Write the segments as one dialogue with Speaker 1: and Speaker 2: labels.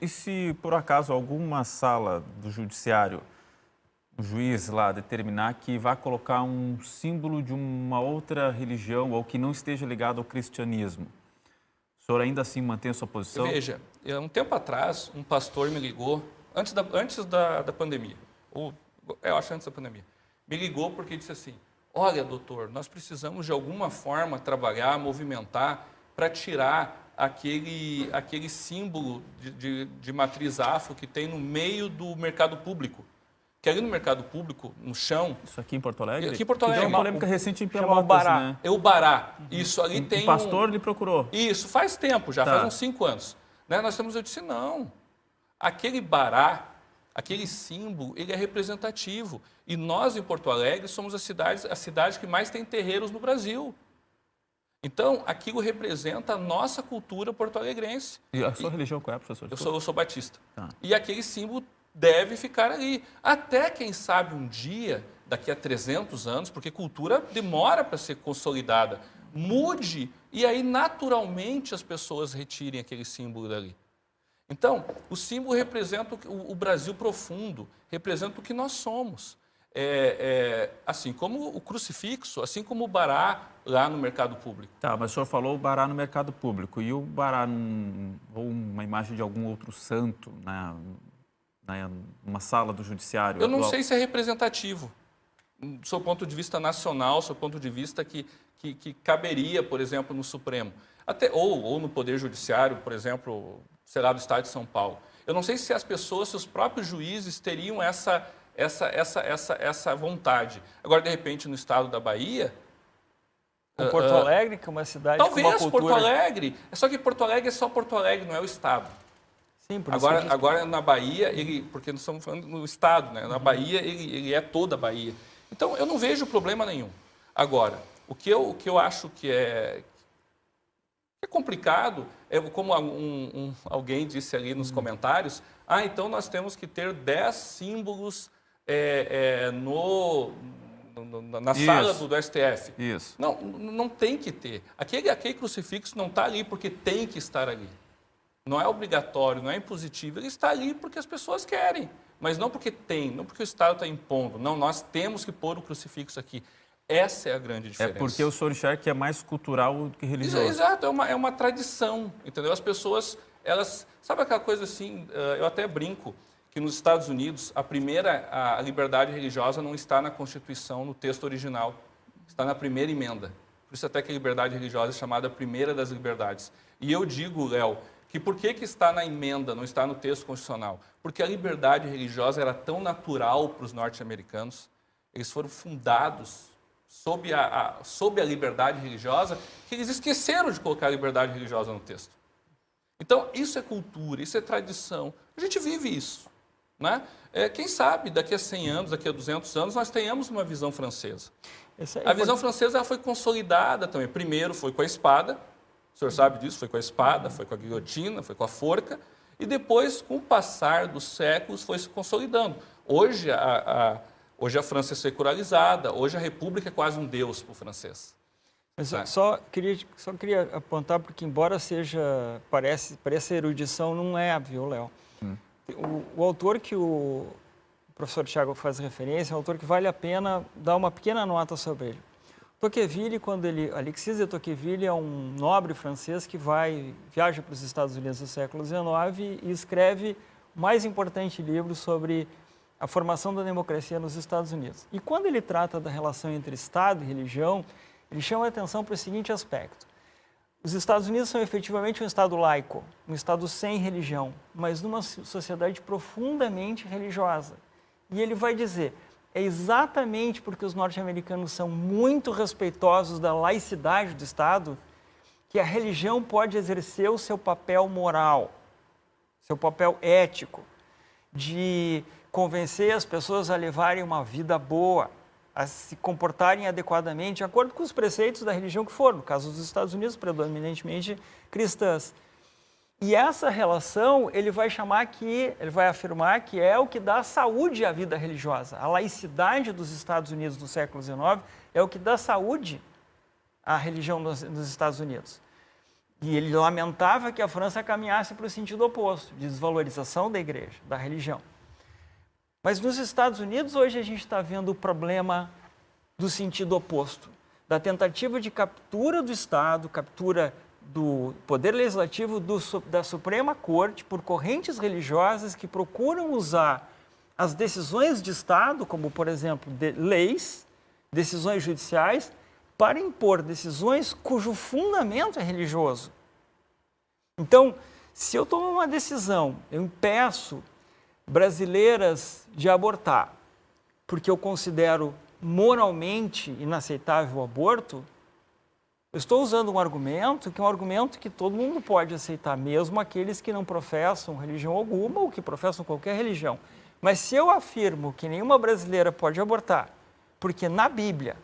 Speaker 1: se por acaso alguma sala do judiciário, o juiz lá determinar que vai colocar um símbolo de uma outra religião ou que não esteja ligado ao cristianismo, o senhor ainda assim mantém a sua posição?
Speaker 2: Veja, um tempo atrás, um pastor me ligou, antes da pandemia, eu acho antes da pandemia, me ligou porque disse assim, olha, doutor, nós precisamos de alguma forma trabalhar, movimentar, para tirar aquele símbolo de matriz afro que tem no meio do mercado público. Que ali no mercado público, no chão...
Speaker 1: Isso aqui em Porto Alegre?
Speaker 2: Aqui em Porto Alegre.
Speaker 1: Tem uma polêmica recente em Pelotas,
Speaker 3: o Bará.
Speaker 1: né?
Speaker 2: É o Bará. Isso ali tem
Speaker 1: O pastor lhe procurou?
Speaker 2: Isso, faz tempo já,
Speaker 1: Tá.
Speaker 2: faz uns 5 anos. Né? Eu disse, não, aquele Bará, aquele símbolo, ele é representativo. E nós, em Porto Alegre, somos a cidade que mais tem terreiros no Brasil. Então, aquilo representa a nossa cultura porto-alegrense.
Speaker 1: E a sua religião qual é, professor?
Speaker 2: Eu sou batista.
Speaker 1: Tá.
Speaker 2: E aquele símbolo deve ficar ali. Até, quem sabe, um dia, daqui a 300 anos, porque cultura demora para ser consolidada, mude e aí, naturalmente, as pessoas retirem aquele símbolo dali. Então, o símbolo representa o Brasil profundo, representa o que nós somos. Assim como o crucifixo, assim como o Bará lá no mercado público.
Speaker 1: Tá, mas o senhor falou o Bará no mercado público. E o Bará, ou uma imagem de algum outro santo, né, numa sala do judiciário?
Speaker 2: Eu não sei se é representativo, do seu ponto de vista nacional, do seu ponto de vista que caberia, por exemplo, no Supremo. Ou no Poder Judiciário, por exemplo, sei lá, do Estado de São Paulo. Eu não sei se as pessoas, se os próprios juízes teriam essa vontade. Agora, de repente, no estado da Bahia...
Speaker 3: Porto Alegre, que é uma cidade
Speaker 2: talvez
Speaker 3: com uma cultura...
Speaker 2: Porto Alegre. Só que Porto Alegre é só Porto Alegre, não é o estado.
Speaker 3: Sim, por
Speaker 2: agora na Bahia, porque nós estamos falando no estado, né? Na Bahia, ele é toda a Bahia. Então, eu não vejo problema nenhum. Agora, o que eu acho que é complicado, é como alguém disse ali nos comentários, então nós temos que ter 10 símbolos na sala do STF.
Speaker 1: Isso.
Speaker 2: Não tem que ter. Aquele crucifixo não está ali porque tem que estar ali. Não é obrigatório, não é impositivo. Ele está ali porque as pessoas querem, mas não porque tem, não porque o Estado está impondo. Não, nós temos que pôr o crucifixo aqui. Essa é a grande diferença.
Speaker 1: É porque o senhor enxerga que é mais cultural do que religioso.
Speaker 2: Exato, é uma tradição, entendeu? As pessoas, elas... Sabe aquela coisa assim, eu até brinco, que nos Estados Unidos, a liberdade religiosa não está na Constituição, no texto original. Está na primeira emenda. Por isso até que a liberdade religiosa é chamada a primeira das liberdades. E eu digo, Léo, que por que está na emenda, não está no texto constitucional? Porque a liberdade religiosa era tão natural para os norte-americanos, eles foram fundados sob a liberdade religiosa, que eles esqueceram de colocar a liberdade religiosa no texto. Então, isso é cultura, isso é tradição. A gente vive isso. Né? Quem sabe, daqui a 100 anos, daqui a 200 anos, nós tenhamos uma visão francesa. A visão francesa foi consolidada também. Primeiro foi com a espada, o senhor sabe disso, foi com a espada, foi com a guilhotina, foi com a forca, e depois, com o passar dos séculos, foi se consolidando. Hoje a França é secularizada, hoje a república é quase um deus para o francês.
Speaker 3: Mas só queria apontar, porque embora pareça erudição, não é, viu, Léo? O autor que o professor Tiago faz referência é um autor que vale a pena dar uma pequena nota sobre ele. Tocqueville, Alexis de Tocqueville é um nobre francês que viaja para os Estados Unidos do século XIX e escreve o mais importante livro sobre a formação da democracia nos Estados Unidos. E quando ele trata da relação entre Estado e religião, ele chama a atenção para o seguinte aspecto. Os Estados Unidos são efetivamente um Estado laico, um Estado sem religião, mas numa sociedade profundamente religiosa. E ele vai dizer, é exatamente porque os norte-americanos são muito respeitosos da laicidade do Estado que a religião pode exercer o seu papel moral, seu papel ético, de convencer as pessoas a levarem uma vida boa, a se comportarem adequadamente, de acordo com os preceitos da religião que for, no caso dos Estados Unidos, predominantemente cristãs. E essa relação, ele vai afirmar que é o que dá saúde à vida religiosa. A laicidade dos Estados Unidos do século XIX é o que dá saúde à religião nos Estados Unidos. E ele lamentava que a França caminhasse para o sentido oposto, de desvalorização da igreja, da religião. Mas nos Estados Unidos, hoje a gente está vendo o problema do sentido oposto, da tentativa de captura do Estado, captura do poder legislativo da Suprema Corte por correntes religiosas que procuram usar as decisões de Estado, como, por exemplo, leis, decisões judiciais, para impor decisões cujo fundamento é religioso. Então, se eu tomo uma decisão, eu impeço brasileiras de abortar, porque eu considero moralmente inaceitável o aborto, eu estou usando um argumento que é um argumento que todo mundo pode aceitar, mesmo aqueles que não professam religião alguma ou que professam qualquer religião. Mas se eu afirmo que nenhuma brasileira pode abortar, porque na Bíblia,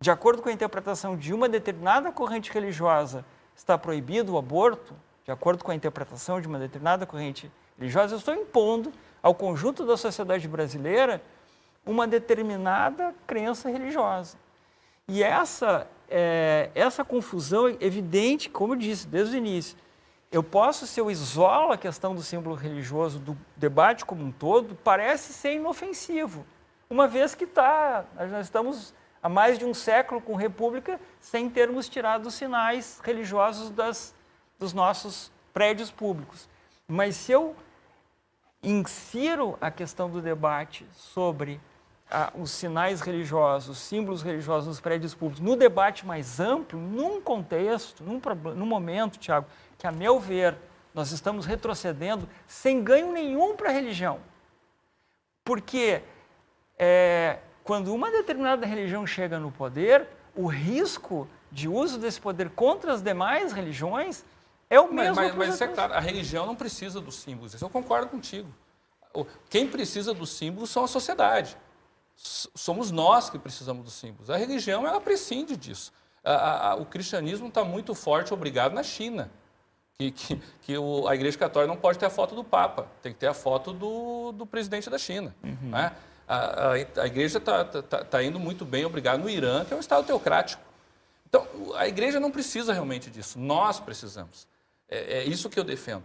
Speaker 3: de acordo com a interpretação de uma determinada corrente religiosa, está proibido o aborto, de acordo com a interpretação de uma determinada corrente religiosa, eu estou impondo ao conjunto da sociedade brasileira uma determinada crença religiosa. E essa confusão é evidente, como eu disse desde o início. Se eu isolo a questão do símbolo religioso do debate como um todo, parece ser inofensivo, uma vez que nós estamos há mais de um século com república sem termos tirado os sinais religiosos dos nossos prédios públicos. Mas se eu insiro a questão do debate sobre os sinais religiosos, os símbolos religiosos nos prédios públicos, no debate mais amplo, num contexto, num momento, Tiago, que, a meu ver, nós estamos retrocedendo sem ganho nenhum para a religião. Porque quando uma determinada religião chega no poder, o risco de uso desse poder contra as demais religiões é o mesmo.
Speaker 2: Mas é claro, a religião não precisa dos símbolos, isso eu concordo contigo. Quem precisa dos símbolos são a sociedade. Somos nós que precisamos dos símbolos. A religião, ela prescinde disso. O cristianismo está muito forte, obrigado, na China. A Igreja Católica não pode ter a foto do Papa, tem que ter a foto do presidente da China. Uhum. Né? A Igreja está indo muito bem, obrigado, no Irã, que é um Estado teocrático. Então, a Igreja não precisa realmente disso, nós precisamos. É isso que eu defendo.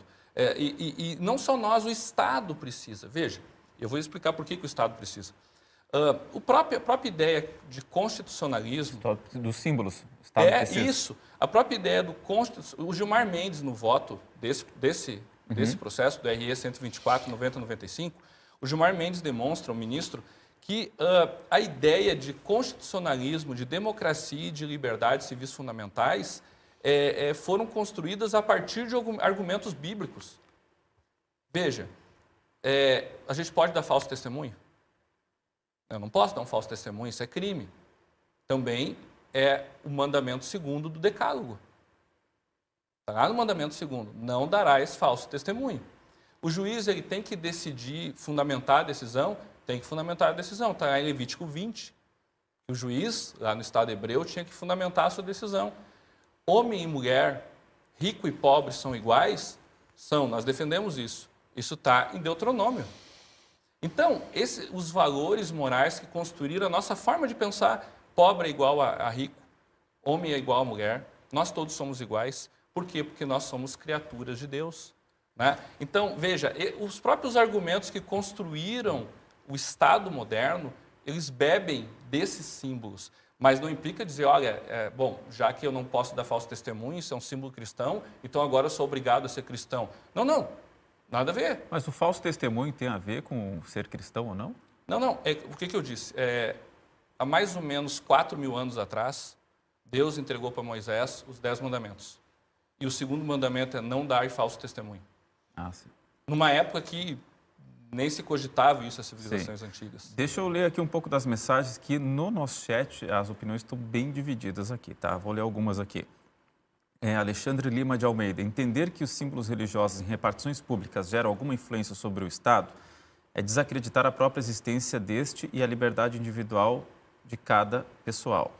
Speaker 2: E não só nós, o Estado precisa. Veja, eu vou explicar por que o Estado precisa. A própria ideia de constitucionalismo...
Speaker 1: Dos símbolos. O Estado precisa.
Speaker 2: Isso. A própria ideia do constitucionalismo... O Gilmar Mendes, no voto desse processo, do RE 124, 90, 95, o Gilmar Mendes demonstra, o ministro, que a ideia de constitucionalismo, de democracia e de liberdades civis fundamentais foram construídas a partir de argumentos bíblicos. Veja, a gente pode dar falso testemunho? Eu não posso dar um falso testemunho, isso é crime. Também é o mandamento segundo do Decálogo. Está lá no mandamento segundo, não darás falso testemunho. O juiz ele tem que decidir, fundamentar a decisão, tem que fundamentar a decisão. Está lá em Levítico 20. O juiz, lá no Estado hebreu, tinha que fundamentar a sua decisão. Homem e mulher, rico e pobre são iguais? São, nós defendemos isso. Isso está em Deuteronômio. Então, os valores morais que construíram a nossa forma de pensar, pobre é igual a rico, homem é igual a mulher, nós todos somos iguais. Por quê? Porque nós somos criaturas de Deus. Né? Então, veja, os próprios argumentos que construíram o Estado moderno, eles bebem desses símbolos, mas não implica dizer, olha, já que eu não posso dar falso testemunho, isso é um símbolo cristão, então agora eu sou obrigado a ser cristão. Não. Nada a ver.
Speaker 1: Mas o falso testemunho tem a ver com ser cristão ou não?
Speaker 2: Não. O que eu disse? Há mais ou menos 4.000 anos atrás, Deus entregou para Moisés os 10 mandamentos. E o segundo mandamento é não dar falso testemunho.
Speaker 1: Ah, sim.
Speaker 2: Numa época que nem se cogitava isso as civilizações antigas.
Speaker 1: Deixa eu ler aqui um pouco das mensagens que no nosso chat as opiniões estão bem divididas aqui, tá? Vou ler algumas aqui. Alexandre Lima de Almeida. Entender que os símbolos religiosos em repartições públicas geram alguma influência sobre o Estado é desacreditar a própria existência deste e a liberdade individual de cada pessoal.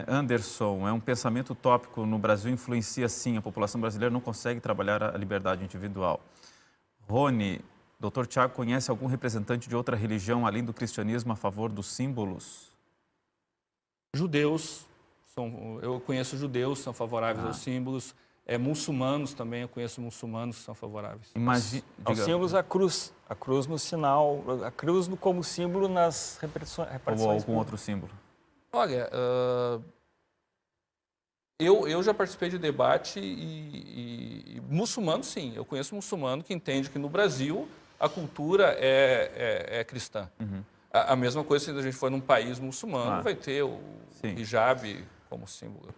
Speaker 1: Anderson, um pensamento utópico no Brasil influencia sim, a população brasileira não consegue trabalhar a liberdade individual. Rony, Dr. Tiago conhece algum representante de outra religião além do cristianismo a favor dos símbolos?
Speaker 2: Judeus Eu conheço judeus que são favoráveis aos símbolos. Muçulmanos também, eu conheço muçulmanos que são favoráveis.
Speaker 3: Aos símbolos, a cruz no sinal, a cruz como símbolo nas repartições.
Speaker 1: Ou algum outro símbolo?
Speaker 2: Olha, eu já participei de debate e muçulmano, sim. Eu conheço muçulmano que entende que no Brasil a cultura é cristã. A mesma coisa se a gente for num país muçulmano, vai ter o hijab como símbolo.